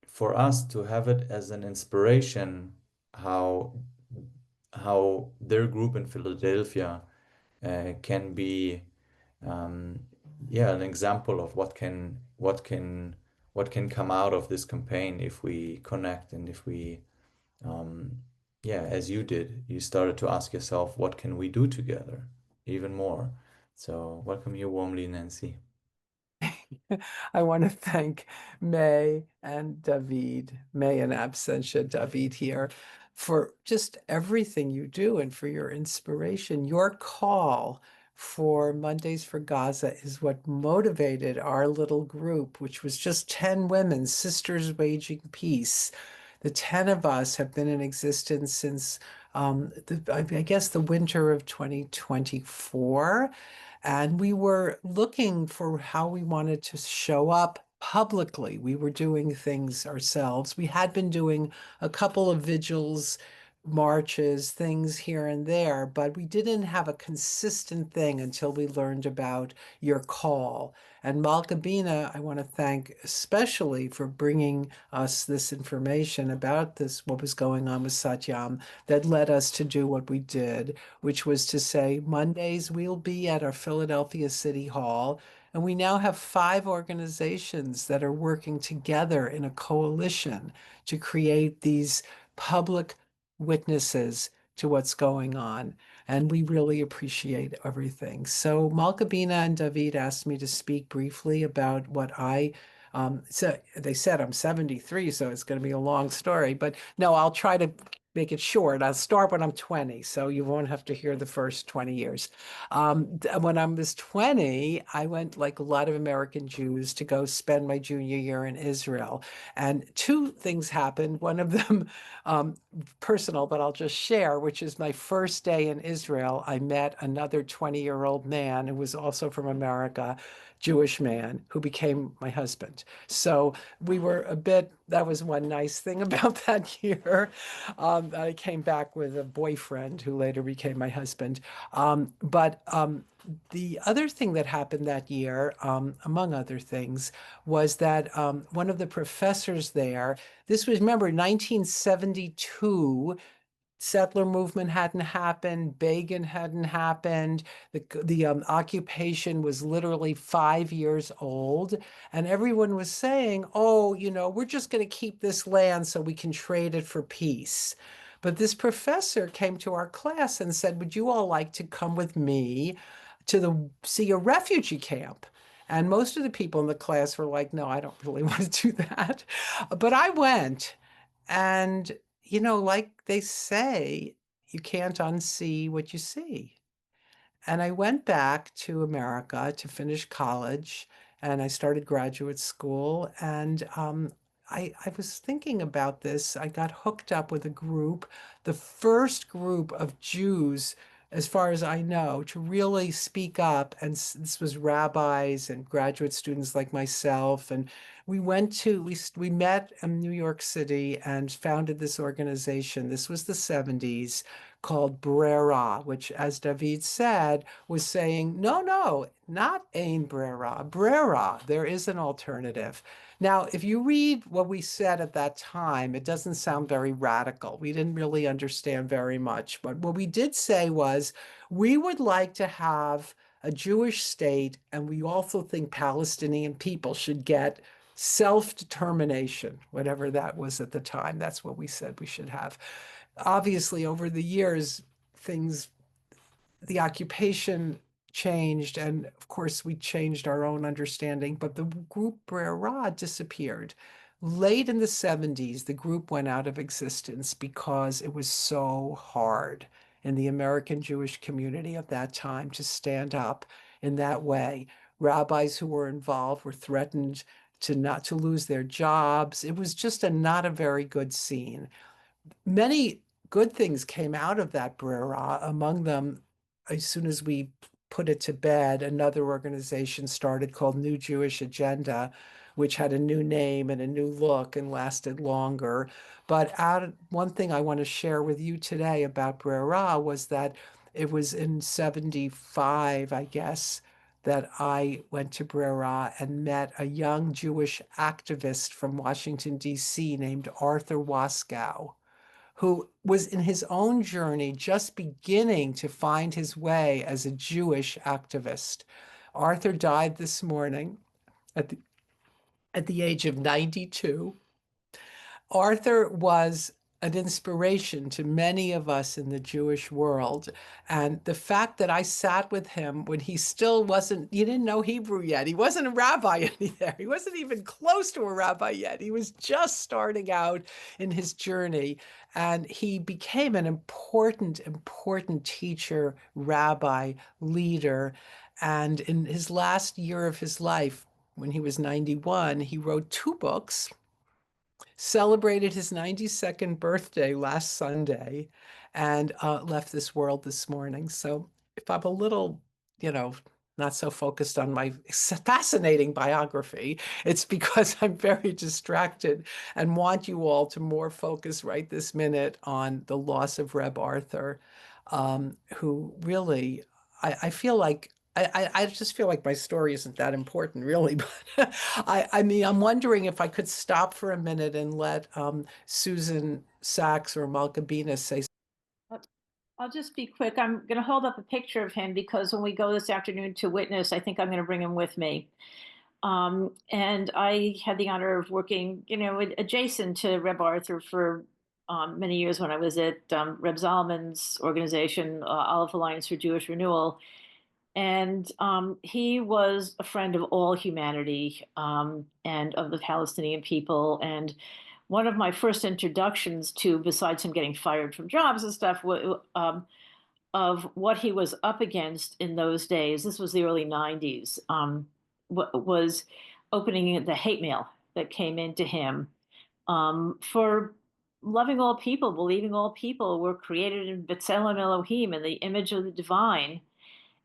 for us to have it as an inspiration how their group in Philadelphia can be an example of what can come out of this campaign if we connect, and if we as you did, you started to ask yourself, what can we do together even more? So welcome you warmly, Nancy. I want to thank May and David, May in absentia, David here, for just everything you do and for your inspiration. Your call for Mondays for Gaza is what motivated our little group, which was just 10 women, sisters waging peace. The 10 of us have been in existence since, I guess, the winter of 2024. And we were looking for how we wanted to show up publicly. We were doing things ourselves. We had been doing a couple of vigils, marches, things here and there, but we didn't have a consistent thing until we learned about your call. And Malka-Bina, I want to thank especially for bringing us this information about this, what was going on with SATYAM, that led us to do what we did, which was to say, Mondays we'll be at our Philadelphia City Hall. And we now have 5 organizations that are working together in a coalition to create these public witnesses to what's going on. And we really appreciate everything. So Malka-Bina and David asked me to speak briefly about what so they said I'm 73, so it's going to be a long story, but no, I'll try to make it short. I'll start when I'm 20, so you won't have to hear the first 20 years. When I was 20, I went, like a lot of American Jews, to go spend my junior year in Israel. And 2 things happened. One of them personal, but I'll just share, which is my first day in Israel, I met another 20-year-old man who was also from America, Jewish man, who became my husband. So we were that was one nice thing about that year. I came back with a boyfriend who later became my husband. The other thing that happened that year, among other things, was that one of the professors there, this was, remember, 1972, settler movement hadn't happened, Begin hadn't happened, the occupation was literally 5 years old, and everyone was saying, oh, we're just going to keep this land so we can trade it for peace. But this professor came to our class and said, would you all like to come with me to see a refugee camp? And most of the people in the class were like, no, I don't really want to do that. But I went, and like they say, you can't unsee what you see. And I went back to America to finish college, and I started graduate school. And I was thinking about this. I got hooked up with a group, the first group of Jews, as far as I know, to really speak up. And this was rabbis and graduate students like myself. And we met in New York City and founded this organization. This was the 70s, called Brera, which, as David said, was saying, no, no, not Ein Brera, Brera. There is an alternative. Now, if you read what we said at that time, it doesn't sound very radical. We didn't really understand very much. But what we did say was, we would like to have a Jewish state, and we also think Palestinian people should get self-determination, whatever that was at the time. That's what we said we should have. Obviously, over the years, the occupation changed, and of course, we changed our own understanding, but the group Brera disappeared. Late in the 70s, the group went out of existence because it was so hard in the American Jewish community at that time to stand up in that way. Rabbis who were involved were threatened not to lose their jobs. It was just not a very good scene. Many good things came out of that Brera. Among them, as soon as we put it to bed, another organization started called New Jewish Agenda, which had a new name and a new look and lasted longer. But one thing I want to share with you today about Brera was that it was in 75, I guess, that I went to Brera and met a young Jewish activist from Washington, D.C. named Arthur Waskow, who was in his own journey just beginning to find his way as a Jewish activist. Arthur died this morning at the age of 92. Arthur was an inspiration to many of us in the Jewish world. And the fact that I sat with him when he still he didn't know Hebrew yet. He wasn't a rabbi there. He wasn't even close to a rabbi yet. He was just starting out in his journey. And he became an important teacher, rabbi, leader. And in his last year of his life, when he was 91, he wrote 2 books, celebrated his 92nd birthday last Sunday, and left this world this morning. So if I'm a little, not so focused on my fascinating biography, it's because I'm very distracted and want you all to more focus right this minute on the loss of Reb Arthur, who really, I feel like, I just feel like my story isn't that important, really. But I mean, I'm wondering if I could stop for a minute and let Susan Sachs or Malka Bina say. I'll just be quick. I'm going to hold up a picture of him because when we go this afternoon to witness, I think I'm going to bring him with me. And I had the honor of working, adjacent to Reb Arthur for many years when I was at Reb Zalman's organization, Olive Alliance for Jewish Renewal. And he was a friend of all humanity and of the Palestinian people. And one of my first introductions to, besides him getting fired from jobs and stuff, of what he was up against in those days, this was the early 90s, was opening the hate mail that came into him for loving all people, believing all people were created in B'Tselem Elohim, in the image of the divine.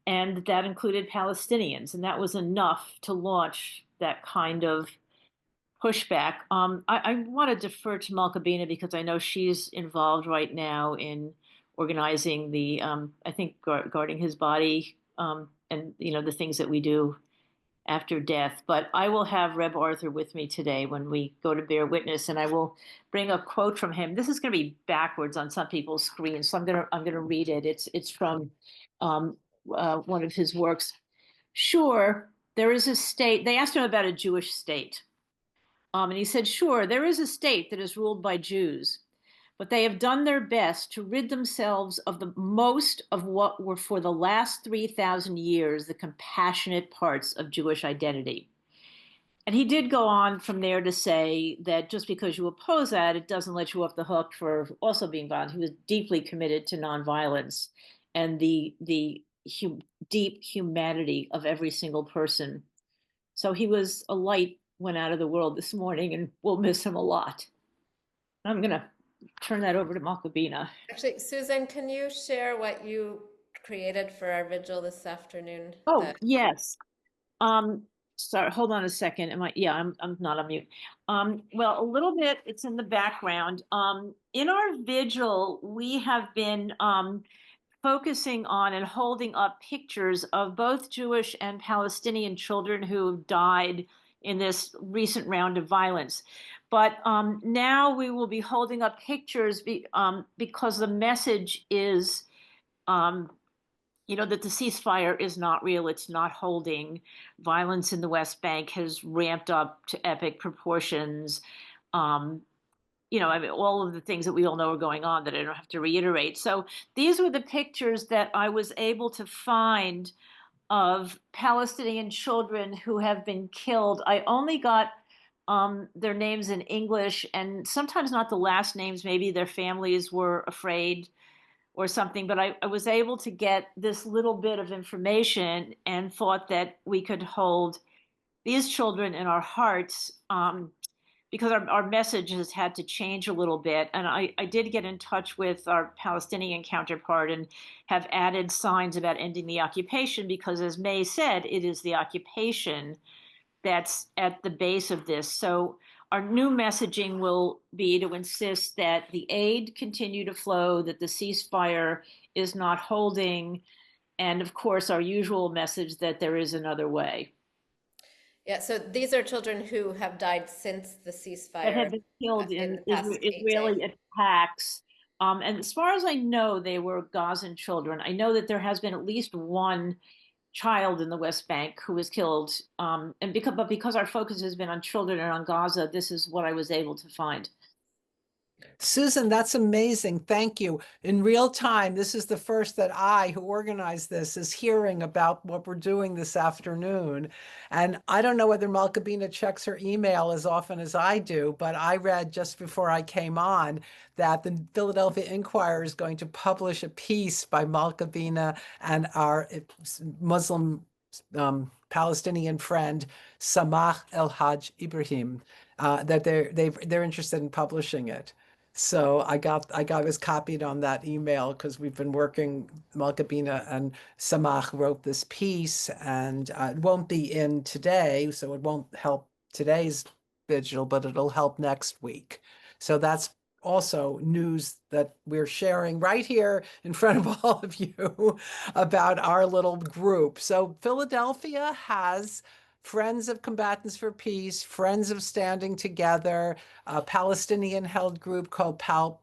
And that included Palestinians, and that was enough to launch that kind of pushback. I want to defer to Malka Bina because I know she's involved right now in organizing the, I think, guarding his body and, the things that we do after death. But I will have Reb Arthur with me today when we go to bear witness, and I will bring a quote from him. This is going to be backwards on some people's screens, so I'm gonna read it. It's from one of his works. Sure, there is a state. They asked him about a Jewish state. And he said, sure, there is a state that is ruled by Jews, but they have done their best to rid themselves of the most of what were for the last 3,000 years the compassionate parts of Jewish identity. And he did go on from there to say that just because you oppose that, it doesn't let you off the hook for also being violent. He was deeply committed to nonviolence and the deep humanity of every single person. So he was a light went out of the world this morning, and we'll miss him a lot. I'm going to turn that over to Malkabina. Actually, Susan, can you share what you created for our vigil this afternoon? Oh, yes. Sorry, hold on a second. I'm not on mute. Well, a little bit, it's in the background. In our vigil, we have been focusing on and holding up pictures of both Jewish and Palestinian children who died in this recent round of violence. But now we will be holding up pictures because the message is, that the ceasefire is not real. It's not holding. Violence in the West Bank has ramped up to epic proportions. All of the things that we all know are going on that I don't have to reiterate. So these were the pictures that I was able to find of Palestinian children who have been killed. I only got their names in English, and sometimes not the last names. Maybe their families were afraid or something, but I was able to get this little bit of information and thought that we could hold these children in our hearts, because our message has had to change a little bit. And I did get in touch with our Palestinian counterpart and have added signs about ending the occupation, because as May said, it is the occupation that's at the base of this. So our new messaging will be to insist that the aid continue to flow, that the ceasefire is not holding, and of course our usual message that there is another way. Yeah, so these are children who have died since the ceasefire. That have been killed in Israeli attacks. And as far as I know, they were Gazan children. I know that there has been at least one child in the West Bank who was killed. And because our focus has been on children and on Gaza, this is what I was able to find. Susan, that's amazing. Thank you. In real time, this is the first that I, who organized this, is hearing about what we're doing this afternoon. And I don't know whether Malkabina checks her email as often as I do, but I read just before I came on that the Philadelphia Inquirer is going to publish a piece by Malkabina and our Muslim Palestinian friend Samah El Haj Ibrahim, that they're interested in publishing it. So I was copied on that email because we've been working. Malkabina and Samach wrote this piece, and it won't be in today, so it won't help today's vigil, but it'll help next week. So that's also news that we're sharing right here in front of all of you about our little group. So Philadelphia has Friends of Combatants for Peace, Friends of Standing Together, a Palestinian-held group called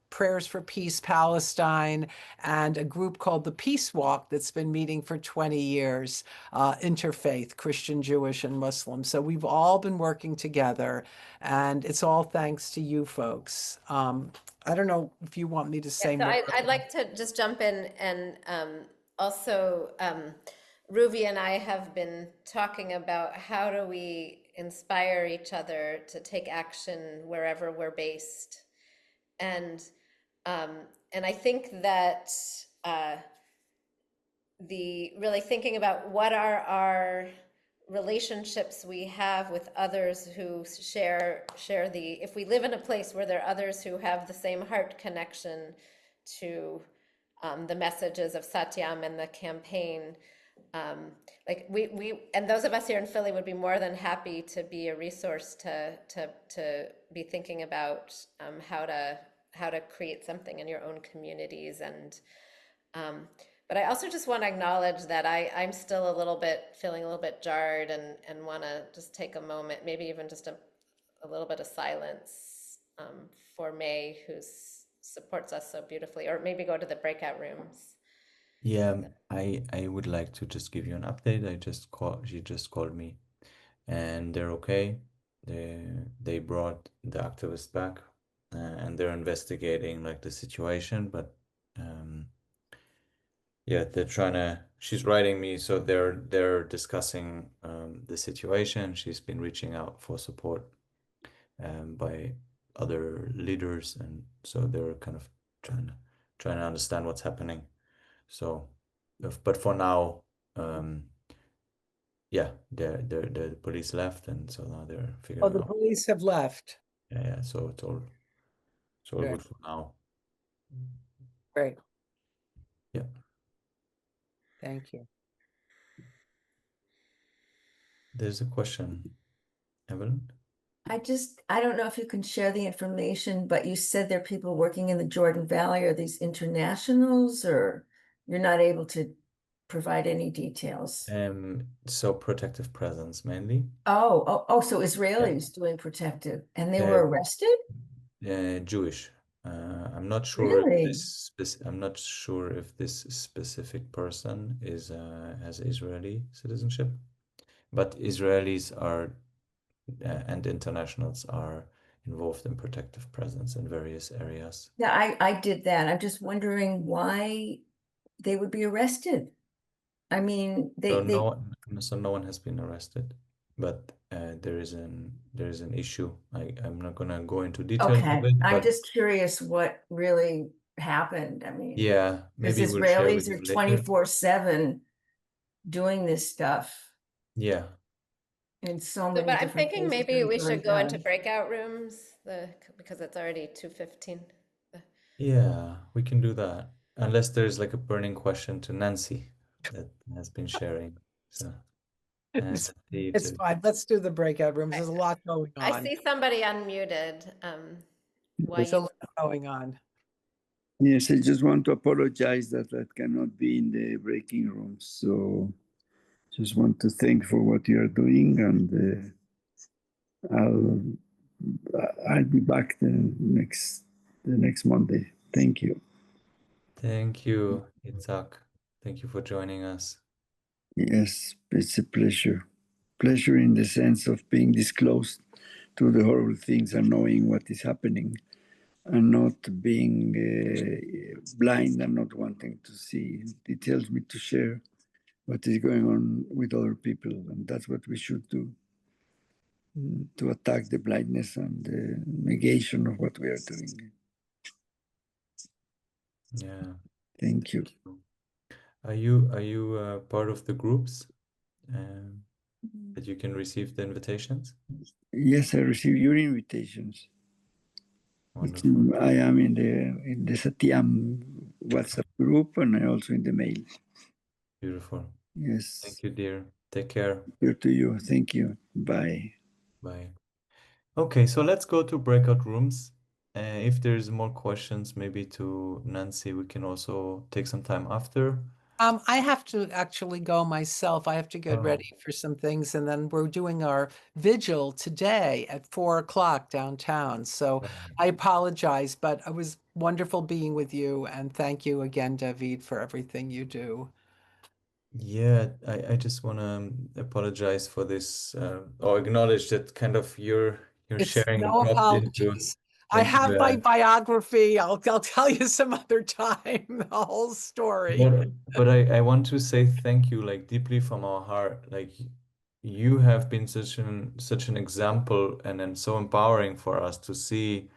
Prayers for Peace Palestine, and a group called the Peace Walk that's been meeting for 20 years, interfaith, Christian, Jewish, and Muslim. So we've all been working together, and it's all thanks to you folks. I don't know if you want me to say more. I'd like to just jump in and also Ruby and I have been talking about how do we inspire each other to take action wherever we're based, and I think that really thinking about what are our relationships we have with others who share if we live in a place where there are others who have the same heart connection to the messages of SATYAM and the campaign. Like we and those of us here in Philly would be more than happy to be a resource to be thinking about how to create something in your own communities. And but I also just want to acknowledge that I'm still feeling a little bit jarred, and want to just take a moment, maybe even just a little bit of silence for May, who supports us so beautifully, or maybe go to the breakout rooms. Yeah, I would like to just give you an update. She just called me, and they're okay. They brought the activist back, and they're investigating like the situation. But yeah, she's writing me, so they're discussing the situation. She's been reaching out for support by other leaders, and so they're kind of trying to understand what's happening. So, but for now, yeah, the police left, and so now they're Oh, figuring the out. police have left. Yeah, so it's all Good. good for now. Great. Yeah. Thank you. There's a question, Evelyn. I don't know if you can share the information, but you said there are people working in the Jordan Valley. Are these internationals, or you're not able to provide any details? So protective presence mainly. So Israelis doing protective, and they were arrested? Jewish. I'm not sure Really? I'm not sure if this specific person has Israeli citizenship, but Israelis are and internationals are involved in protective presence in various areas. Yeah, I did that. I'm just wondering why they would be arrested. I mean, So they no one has been arrested, but there is an issue. I'm not gonna go into details of okay. it, I'm but just curious what really happened. I mean, yeah, because maybe we'll share with Israelis you are later. 24/7 doing this stuff Yeah, in so So, many but I'm different thinking places maybe in we Jordan should go into Valley. breakout rooms, because it's already 2:15. yeah, we can do that. Unless there's like a burning question to Nancy that has been sharing. So It's, Nancy, it's fine. Let's do the breakout rooms. There's a lot going I on. see somebody unmuted. Why There's a you? lot going on. Yes, I just want to apologize that I cannot be in the breaking rooms. So just want to thank for what you are doing, and I'll be back the next Monday. Thank you. thank you, Itzhak. Thank you for joining us. Yes, it's a pleasure. Pleasure in the sense of being disclosed to the horrible things and knowing what is happening, and not being blind and not wanting to see. It helps me to share what is going on with other people, and that's what we should do, to attack the blindness and the negation of what we are doing. Yeah. Thank you. Are you part of the groups that you can receive the invitations? Yes, I receive your invitations. Wonderful. I am in the SATYAM WhatsApp group, and I also in the mail. Beautiful. Yes. Thank you, dear. Take care. Here to you. Thank you. Bye. Bye. Okay, so let's go to breakout rooms. If there's more questions, maybe to Nancy, we can also take some time after. I have to actually go myself. I have to get Oh. ready for some things, and then we're doing our vigil today at 4 o'clock downtown. So I apologize, but it was wonderful being with you, and thank you again, David, for everything you do. Yeah, I just want to apologize for this, or acknowledge that kind of your It's sharing no dropped into apologies. I have my biography. I'll tell you some other time the whole story. But I want to say thank you, like deeply from our heart. Like you have been such an example and so empowering for us to see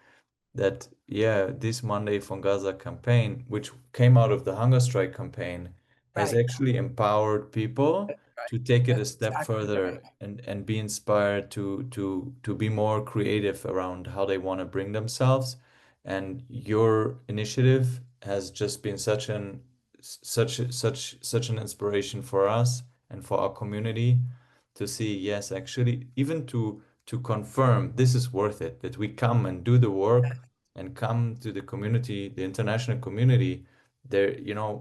that, yeah, this Monday4Gaza campaign, which came out of the hunger strike campaign, has Right. actually empowered people Right. to take it a That's step exactly further right. and be inspired to be more creative around how they want to bring themselves. And your initiative has just been such an inspiration for us and for our community to see, yes, actually, even to confirm this is worth it, that we come and do the work and come to the community, the international community. There,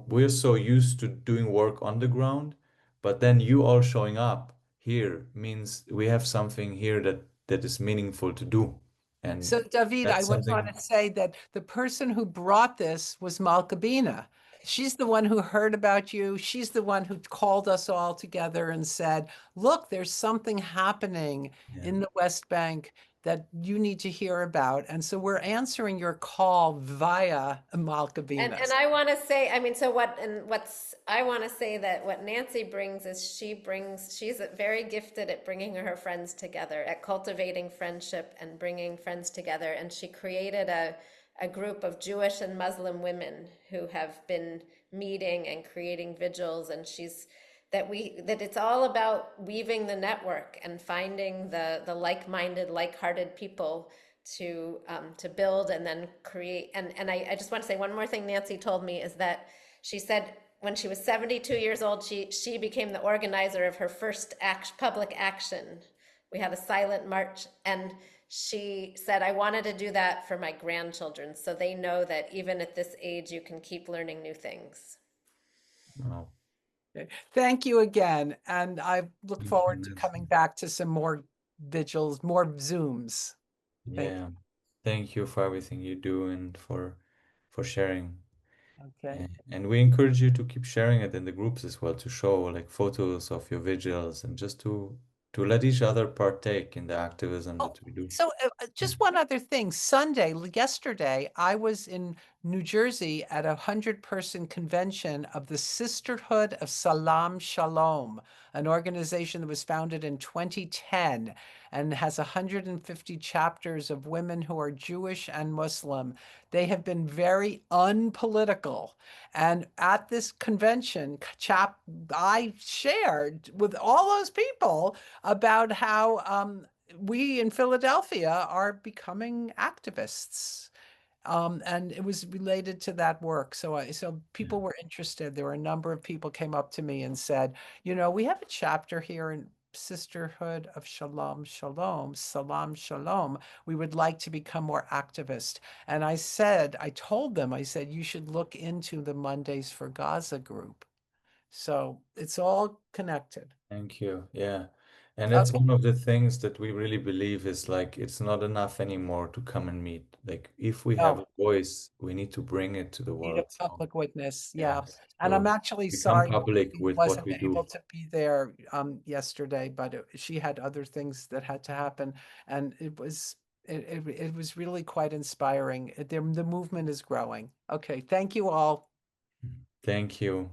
we're so used to doing work on the ground, but then you all showing up here means we have something here that is meaningful to do. And So, David, I that's would something. want to say that the person who brought this was Malka Bina. She's the one who heard about you. She's the one who called us all together and said, look, there's something happening in the West Bank that you need to hear about. And so we're answering your call via Malka Bina. And I want to say, I mean, I want to say that what Nancy brings is she's very gifted at bringing her friends together, at cultivating friendship and bringing friends together. And she created a group of Jewish and Muslim women who have been meeting and creating vigils. And she's that it's all about weaving the network and finding the like-minded, like-hearted people to build and then create. And I just want to say one more thing Nancy told me is that she said when she was 72 years old, she became the organizer of her first public action. We had a silent march, and she said, I wanted to do that for my grandchildren so they know that even at this age, you can keep learning new things. Wow. Okay. Thank you again. And I look Thank forward you, to Nancy. coming back to some more vigils, more Zooms. Yeah. Thank you for everything you do and for sharing. Okay. And we encourage you to keep sharing it in the groups as well, to show like photos of your vigils and just to let each other partake in the activism that we do. So just one other thing. Yesterday, I was in New Jersey at a 100-person convention of the Sisterhood of Salam Shalom, an organization that was founded in 2010 and has 150 chapters of women who are Jewish and Muslim. They have been very unpolitical. And at this convention, I shared with all those people about how we in Philadelphia are becoming activists. And it was related to that work. So people were interested. There were a number of people came up to me and said, we have a chapter here in Sisterhood of Salam Shalom. We would like to become more activist. And I told them, you should look into the Mondays for Gaza group. So it's all connected. Thank you. Yeah. And it's one of the things that we really believe is like it's not enough anymore to come and meet. Like if we have a voice, we need to bring it to the Need a world. public witness. Yeah. Yeah. And I'm So actually become sorry public she with what wasn't we able do. to be there yesterday, but she had other things that had to happen. And it was really quite inspiring. The movement is growing. Okay. Thank you all. Thank you.